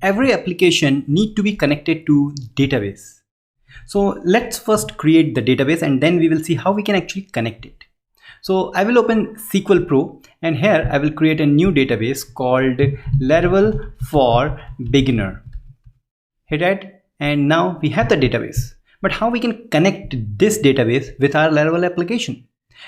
every application need to be connected to database. So let's first create the database and then we will see how we can actually connect it. So I will open SQL Pro and here I will create a new database called Laravel for Beginner. Hit add and now we have the database. But how we can connect this database with our Laravel application?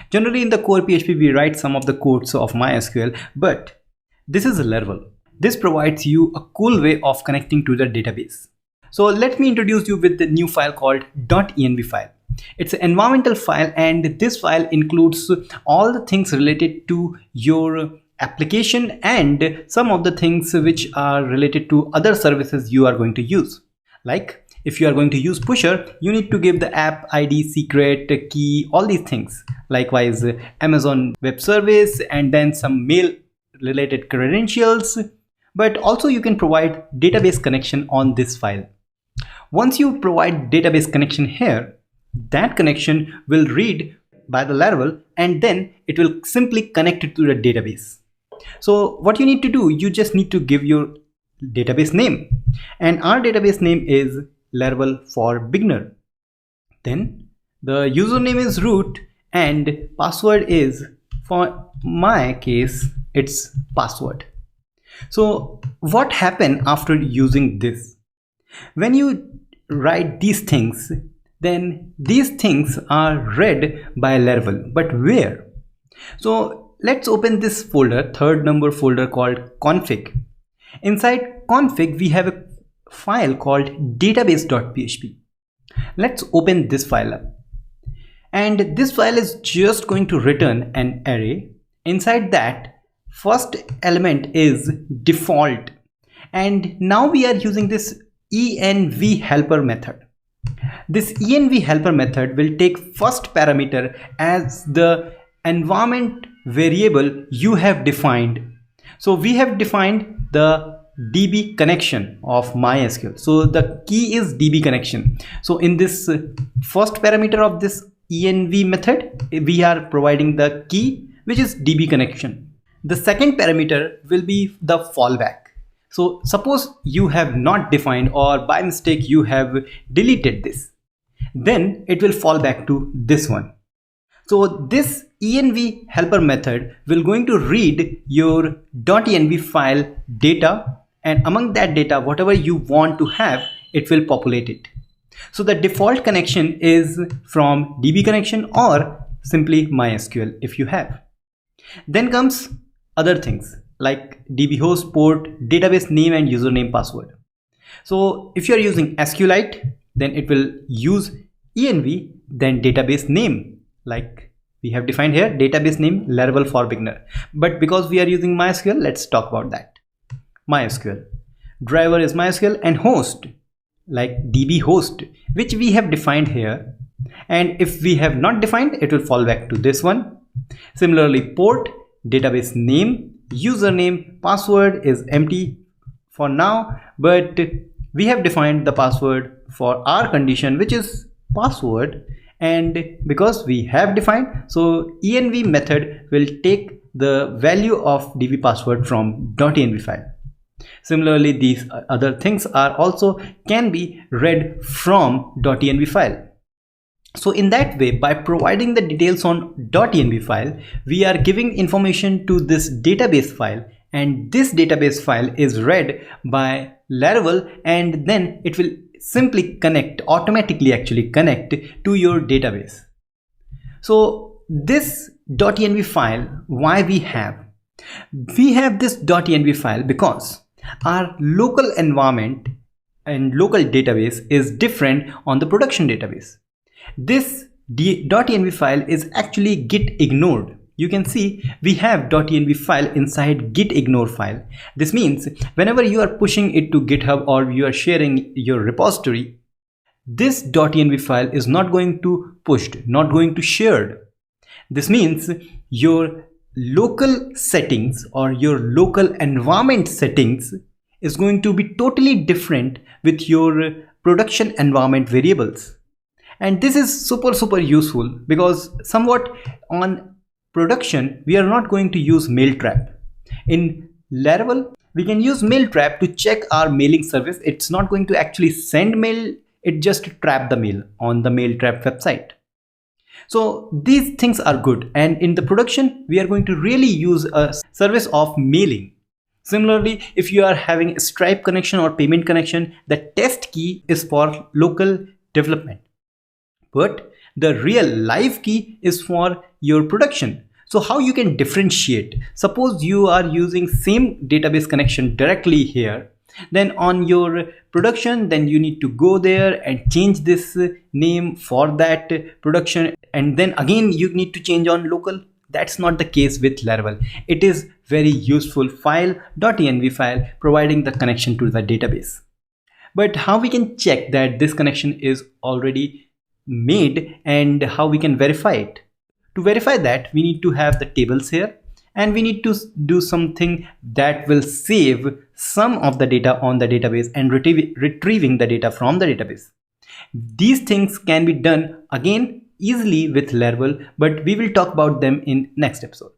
Generally in the core PHP we write some of the codes of MySQL, but this is Laravel. This provides you a cool way of connecting to the database. So let me introduce you with the new file called .env file. It's an environmental file and this file includes all the things related to your application and some of the things which are related to other services you are going to use. Like if you are going to use Pusher, you need to give the app ID, secret, key, all these things. Likewise, Amazon Web Service and then some mail related credentials. But also you can provide database connection on this file. Once you provide database connection here, that connection will read by the Laravel and then it will simply connect it to the database. So what you need to do, you just need to give your database name and our database name is Laravel for Beginner. Then the username is root and password is, for my case, it's password. So what happened after using this? When you write these things, then these things are read by Laravel, but where? So let's open this folder, third number folder called config. Inside config, we have a file called database.php. Let's open this file up. And this file is just going to return an array. Inside that, first element is default. And now we are using this env helper method. This env helper method will take first parameter as the environment variable you have defined. So we have defined the DB connection of MySQL. So the key is DB connection. So in this first parameter of this env method, we are providing the key which is DB connection. The second parameter will be the fallback. So suppose you have not defined or by mistake you have deleted this, then it will fall back to this one. So this env helper method will going to read your .env file data and among that data whatever you want to have, it will populate it. So the default connection is from DB connection or simply MySQL if you have. Then comes other things like DB host, port, database name and username password. So if you are using SQLite, then it will use env then database name, like we have defined here, database name Laravel for Beginner. But because we are using MySQL, let's talk about that. MySQL driver is MySQL and host like DB host, which we have defined here, and if we have not defined, it will fall back to this one. Similarly, port, database name, username, password is empty for now, but we have defined the password for our condition which is password, and because we have defined, so env method will take the value of db password from .env file. Similarly, these other things are also can be read from .env file. So in that way, by providing the details on .env file, we are giving information to this database file, and this database file is read by Laravel and then it will simply connect, automatically actually connect to your database. So this .env file, why we have this .env file? Because our local environment and local database is different on the production database. This .env file is actually git ignored. You can see we have .env file inside git ignore file. This means whenever you are pushing it to GitHub or you are sharing your repository, this .env file is not going to pushed, not going to shared. This means your local settings or your local environment settings is going to be totally different with your production environment variables. And this is super useful because somewhat on production we are not going to use Mailtrap. In Laravel, we can use Mailtrap to check our mailing service. It's not going to actually send mail, it just trap the mail on the Mailtrap website. So these things are good, and in the production we are going to really use a service of mailing. Similarly, if you are having a Stripe connection or payment connection, the test key is for local development, but the real live key is for your production. So how you can differentiate? Suppose you are using same database connection directly here, then on your production, then you need to go there and change this name for that production, and then again you need to change on local. That's not the case with Laravel. It is very useful file, .env file, providing the connection to the database. But how we can check that this connection is already made, and how we can verify it? To verify that, we need to have the tables here, and we need to do something that will save some of the data on the database and retrieving the data from the database. These things can be done again easily with Laravel, but we will talk about them in next episode.